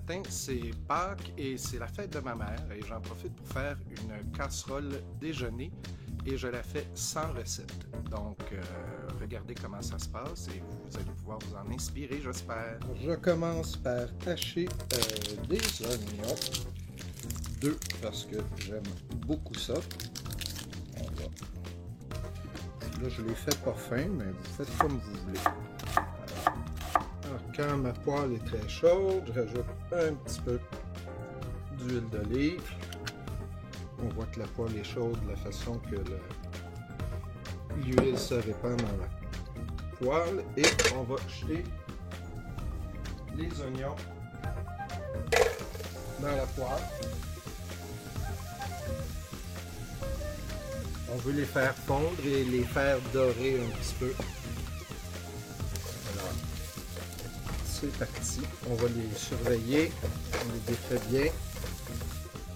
matin, c'est Pâques et c'est la fête de ma mère et j'en profite pour faire une casserole déjeuner et je la fais sans recette. Donc, regardez comment ça se passe et vous allez pouvoir vous en inspirer, j'espère. Je commence par hacher des oignons, 2 parce que j'aime beaucoup ça. Là, je les fais pas fins, mais vous faites comme vous voulez. Alors, quand ma poêle est très chaude, je rajoute un petit peu d'huile d'olive. On voit que la poêle est chaude de la façon que l'huile se répand dans la poêle. Et on va jeter les oignons dans la poêle. On veut les faire fondre et les faire dorer un petit peu. Alors, c'est parti. On va les surveiller. On les défait bien.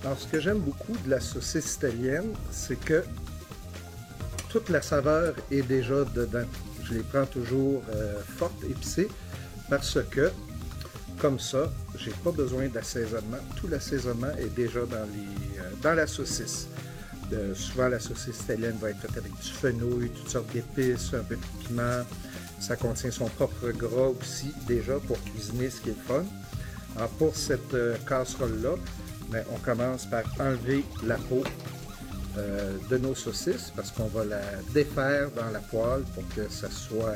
Alors, ce que j'aime beaucoup de la saucisse italienne, c'est que toute la saveur est déjà dedans. Je les prends toujours fortes, épicées, parce que, comme ça, j'ai pas besoin d'assaisonnement. Tout l'assaisonnement est déjà dans la saucisse. Souvent, la saucisse italienne va être faite avec du fenouil, toutes sortes d'épices, un peu de piment. Ça contient son propre gras aussi, déjà, pour cuisiner, ce qui est le fun. Alors, pour cette casserole-là, ben, on commence par enlever la peau de nos saucisses, parce qu'on va la défaire dans la poêle pour que ça soit...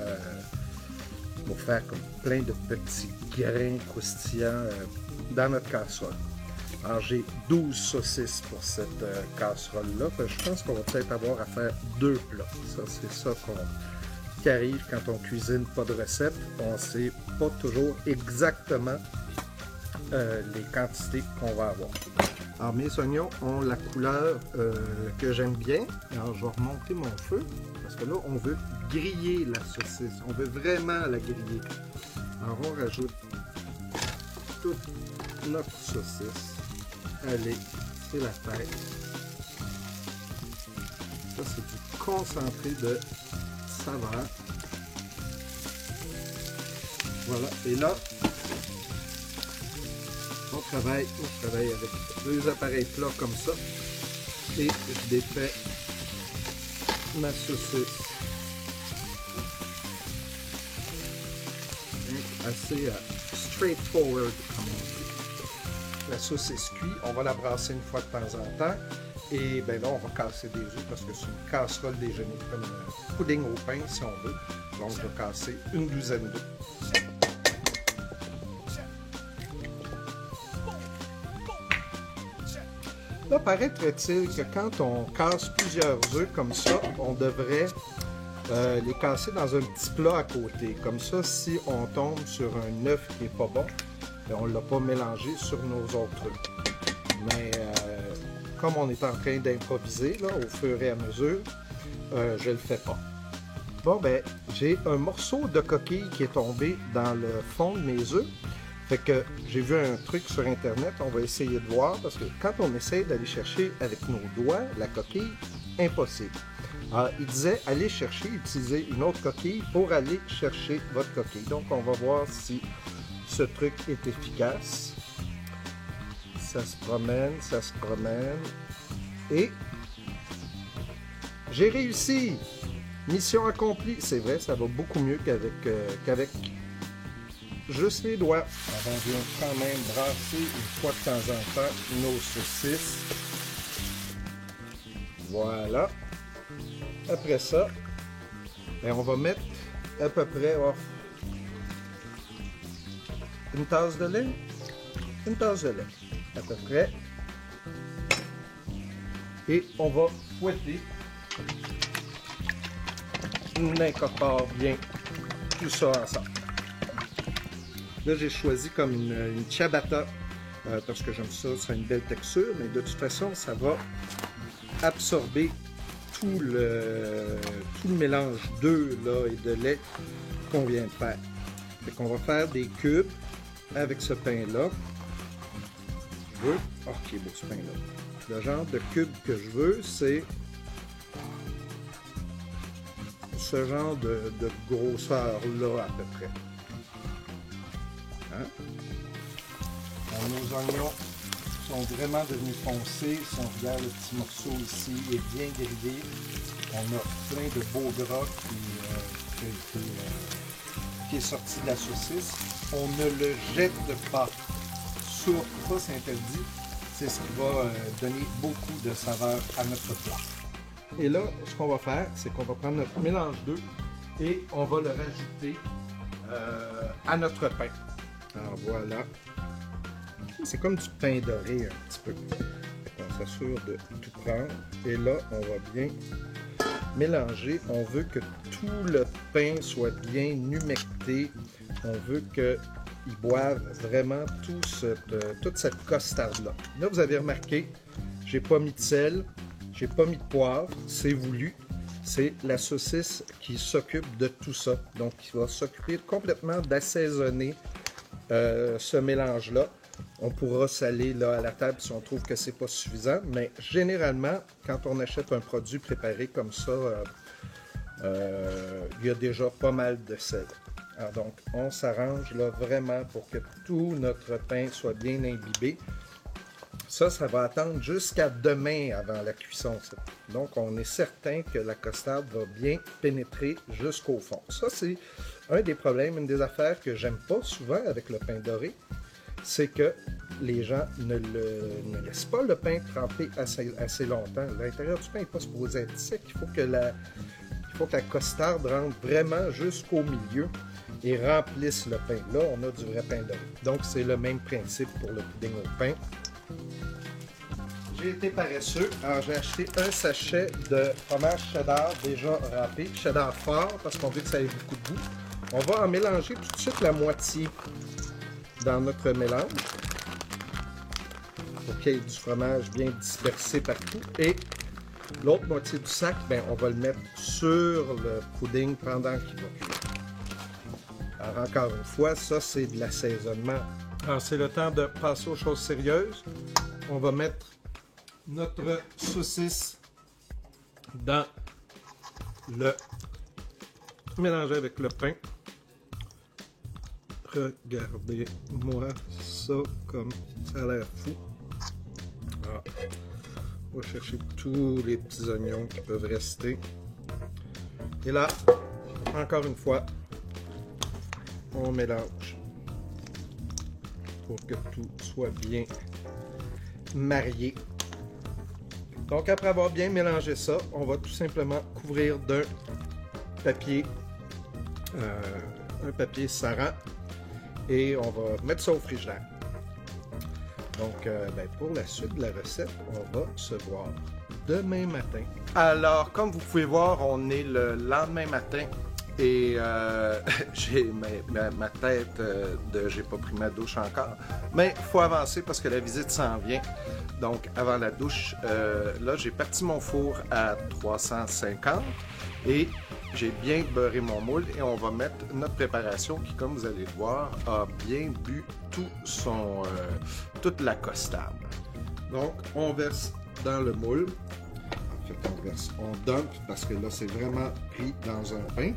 pour faire comme plein de petits grains croustillants dans notre casserole. Alors, j'ai 12 saucisses pour cette casserole-là. Je pense qu'on va peut-être avoir à faire 2 plats. Ça, c'est ça qui arrive quand on cuisine pas de recette. On ne sait pas toujours exactement les quantités qu'on va avoir. Alors, mes oignons ont la couleur que j'aime bien. Alors, je vais remonter mon feu parce que là, on veut griller la saucisse. On veut vraiment la griller. Alors, on rajoute toute notre saucisse. Allez, c'est la tête. Ça, c'est du concentré de saveur. Voilà. Et là, on travaille avec 2 appareils plats comme ça. Et je défais ma saucisse. Assez straightforward, comme on dit. La saucisse cuite, on va la brasser une fois de temps en temps. Et bien là, on va casser des œufs parce que c'est une casserole déjeuner, comme un pudding au pain si on veut. Donc, je vais casser une douzaine d'œufs. Là, paraîtrait-il que quand on casse plusieurs œufs comme ça, on devrait les casser dans un petit plat à côté. Comme ça, si on tombe sur un œuf qui n'est pas bon, on ne l'a pas mélangé sur nos autres œufs. Mais comme on est en train d'improviser au fur et à mesure, je ne le fais pas. Bon, ben, j'ai un morceau de coquille qui est tombé dans le fond de mes œufs. Fait que j'ai vu un truc sur Internet, on va essayer de voir, parce que quand on essaie d'aller chercher avec nos doigts la coquille, impossible. Alors, il disait, allez chercher, utilisez une autre coquille pour aller chercher votre coquille. Donc, on va voir si ce truc est efficace. Ça se promène. Et j'ai réussi! Mission accomplie. C'est vrai, ça va beaucoup mieux qu'avec juste les doigts. Alors, on vient quand même brasser une fois de temps en temps nos saucisses. Voilà. Après ça, ben, on va mettre à peu près une tasse de lait. Une tasse de lait, à peu près. Et on va fouetter. On incorpore bien tout ça ensemble. Là, j'ai choisi comme une ciabatta parce que j'aime ça, ça a une belle texture, mais de toute façon, ça va absorber tout le mélange d'œufs et de lait qu'on vient de faire. Fait qu'on va faire des cubes avec ce pain-là. Je veux... Oh, qui est beau ce pain-là. Le genre de cube que je veux, c'est ce genre de grosseur-là à peu près. Hein? On nos oignons sont vraiment devenus foncés. Si on regarde le petit morceau ici, il est bien grillé. On a plein de beaux gras qui est sorti de la saucisse. On ne le jette pas. Surtout pas, c'est interdit. C'est ce qui va donner beaucoup de saveur à notre plat. Et là, ce qu'on va faire, c'est qu'on va prendre notre mélange d'œufs et on va le rajouter à notre pain. Alors voilà. C'est comme du pain doré un petit peu. On s'assure de tout prendre. Et là, on va bien mélanger. On veut que tout le pain soit bien humecté. On veut qu'ils boivent vraiment toute cette costarde-là. Là, vous avez remarqué, j'ai pas mis de sel, j'ai pas mis de poivre, c'est voulu. C'est la saucisse qui s'occupe de tout ça. Donc, il va s'occuper complètement d'assaisonner ce mélange-là. On pourra saler là, à la table si on trouve que c'est pas suffisant, mais généralement, quand on achète un produit préparé comme ça, il y a déjà pas mal de sel. Alors donc, on s'arrange là vraiment pour que tout notre pain soit bien imbibé. Ça va attendre jusqu'à demain avant la cuisson. Ça. Donc, on est certain que la costarde va bien pénétrer jusqu'au fond. Ça, c'est un des problèmes, une des affaires que j'aime pas souvent avec le pain doré, c'est que les gens ne laissent pas le pain tremper assez longtemps. L'intérieur du pain n'est pas supposé être sec. Il faut que la costarde rentre vraiment jusqu'au milieu et remplisse le pain. Là, on a du vrai pain doré. Donc, c'est le même principe pour le pudding au pain. J'ai été paresseux, alors j'ai acheté un sachet de fromage cheddar déjà râpé, cheddar fort, parce qu'on veut que ça ait beaucoup de goût. On va en mélanger tout de suite la moitié dans notre mélange, pour qu'il y ait du fromage bien dispersé partout. Et l'autre moitié du sac, ben, on va le mettre sur le pudding pendant qu'il va cuire. Alors encore une fois, ça c'est de l'assaisonnement. Alors c'est le temps de passer aux choses sérieuses. On va mettre notre saucisse dans le mélanger avec le pain. Regardez-moi ça comme ça a l'air fou. Alors, on va chercher tous les petits oignons qui peuvent rester. Et là, encore une fois, on mélange pour que tout soit bien marié. Donc, après avoir bien mélangé ça, on va tout simplement couvrir d'un papier, saran, et on va mettre ça au frigidaire. Donc, ben, pour la suite de la recette, on va se voir demain matin. Alors, comme vous pouvez voir, on est le lendemain matin et j'ai ma tête j'ai pas pris ma douche encore. Mais il faut avancer parce que la visite s'en vient. Donc, avant la douche, là, j'ai parti mon four à 350 et j'ai bien beurré mon moule et on va mettre notre préparation qui, comme vous allez le voir, a bien bu toute la costarde. Donc, on verse dans le moule. En fait, on dump parce que là, c'est vraiment pris dans un pain.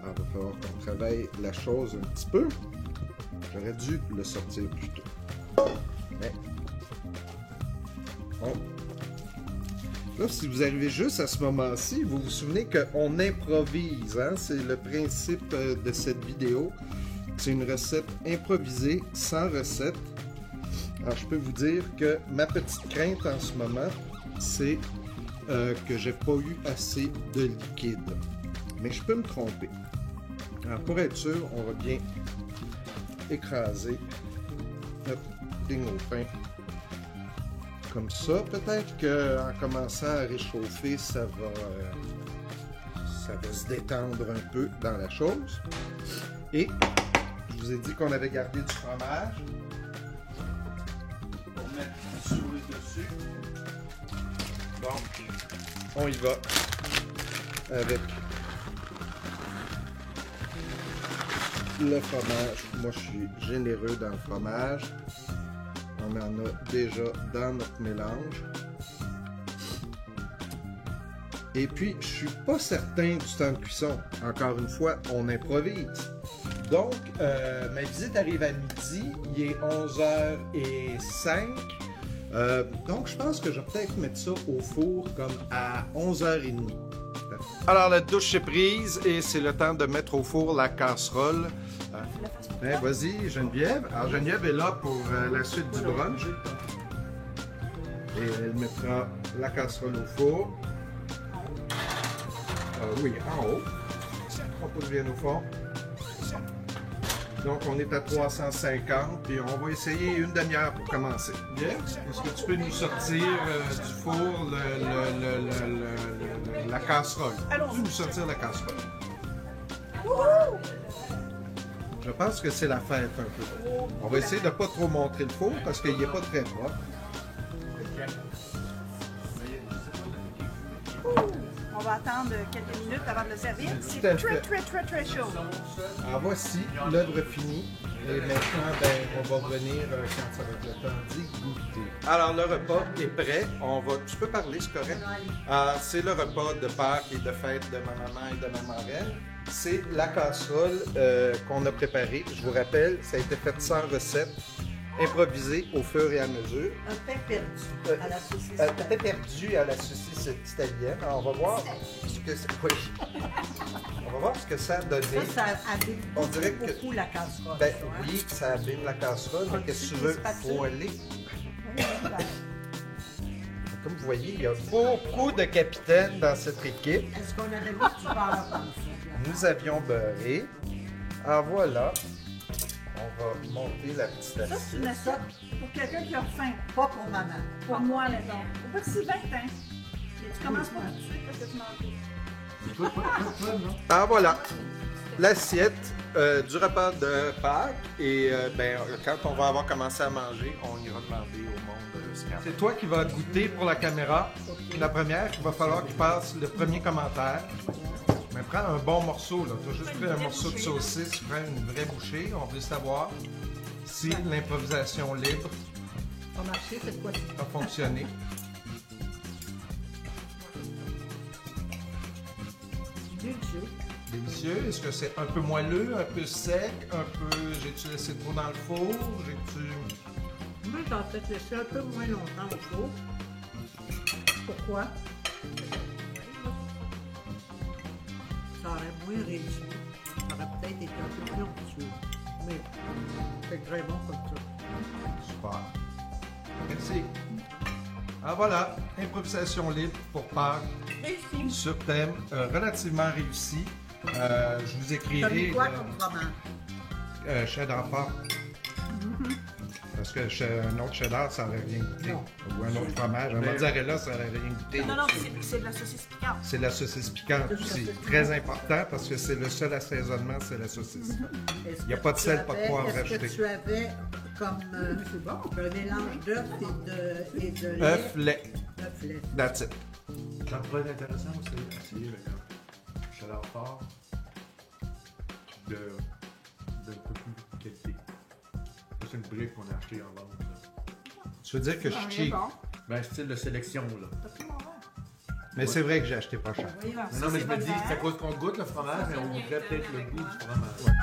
Alors, il va falloir qu'on travaille la chose un petit peu. J'aurais dû le sortir plus tôt. Mais bon. Là, si vous arrivez juste à ce moment-ci, vous vous souvenez qu'on improvise. Hein? C'est le principe de cette vidéo. C'est une recette improvisée, sans recette. Alors, je peux vous dire que ma petite crainte en ce moment, c'est que j'ai pas eu assez de liquide. Mais je peux me tromper. Alors, pour être sûr, on va bien écraser notre pudding au pain. Comme ça, peut-être qu'en commençant à réchauffer, ça va se détendre un peu dans la chose. Et je vous ai dit qu'on avait gardé du fromage. On va mettre du souris dessus. Donc, on y va avec le fromage. Moi, je suis généreux dans le fromage. On en a déjà dans notre mélange. Et puis, je suis pas certain du temps de cuisson. Encore une fois, on improvise. Donc, ma visite arrive à midi, il est 11h05. Donc, je pense que je vais peut-être mettre ça au four comme à 11h30. Alors, la douche est prise et c'est le temps de mettre au four la casserole. Ben, vas-y, Geneviève. Alors, Geneviève est là pour la suite du brunch. Et elle mettra la casserole au four. Oui, en haut. 3 pouces bien au fond. Donc, on est à 350, puis on va essayer une demi-heure pour commencer. Bien? Est-ce que tu peux nous sortir du four la casserole? Allons-y. Nous sortir la casserole. Je pense que c'est la fête un peu. On va essayer de ne pas trop montrer le four parce qu'il n'est pas très propre. On va attendre quelques minutes avant de le servir. C'est très chaud. Alors voici l'œuvre finie. Et maintenant, ben, on va revenir quand ça va être le temps d'y goûter. Alors le repas est prêt. Tu peux parler, c'est correct? C'est le repas de Pâques et de fête de ma maman et de ma marraine. C'est la casserole qu'on a préparée. Je vous rappelle, ça a été fait sans recette. Improvisé au fur et à mesure. Un pain perdu à la saucisse italienne. Un pain perdu à la saucisse italienne. Alors, on va voir ce que c'est. Oui. On va voir ce que ça a donné. Ça abîme beaucoup la casserole. Ben, oui, ça abîme la casserole, mais qu'est-ce que tu veux? Faut aller. Comme vous voyez, il y a beaucoup de capitaines dans cette équipe. Est-ce qu'on avait mis du beurre dans le Nous avions beurré. Alors voilà. On va monter la petite assiette. Ça, c'est une assiette pour quelqu'un qui a faim. Pas pour maman. Pour moi, mettons. Au petit Sylvain, hein? Tu commences pas tout de suite parce que tu manges. Ah voilà, l'assiette du repas de Pâques. Et quand on va avoir commencé à manger, on ira demander au monde ce qu'il y a. C'est toi qui vas goûter pour la caméra. La première, il va falloir qu'il passe le premier commentaire. Mais prends un bon morceau, là. Tu as juste pris un morceau de saucisse, prends une vraie bouchée. On veut savoir si l'improvisation libre Ça a marché cette fois-ci. a fonctionné. Délicieux. Délicieux. Est-ce que c'est un peu moelleux, un peu sec, un peu... J'ai-tu laissé trop dans le four? J'ai-tu... Moi, j'en peut-être laissé un peu moins longtemps au four. Pourquoi? Ça aurait moins réussi. Ça aurait peut-être été un peu plus onctueux. Mais c'est très bon comme ça. Super. Merci. Ah voilà, improvisation libre pour Pâques. Réussi. Sur thème, relativement réussi. Je vous T'as écrirai... mis quoi comme fromage? cheddar fort. Parce que un autre cheddar, ça n'aurait rien goûté. Non. Ou un autre fromage, un mozzarella, ça n'aurait rien goûté. Non, c'est de la saucisse piquante. C'est la saucisse piquante aussi. Très important parce que c'est le seul assaisonnement, c'est la saucisse. Il n'y a pas de sel, pas de poivre rajouté. Est-ce que tu avais comme un mélange d'œufs et de lait? Œuf, lait. Œuf, lait. That's it. Ça pourrait être intéressant aussi d'essayer avec un chaleur fort de peu plus qualité. C'est une brique qu'on a achetée en vente. Tu veux dire que je suis cheap? Ben, style de sélection, là. Mais c'est vrai que j'ai acheté pas cher. Non, mais je me dis, c'est à cause qu'on goûte le fromage, mais on voudrait peut-être le goût du fromage.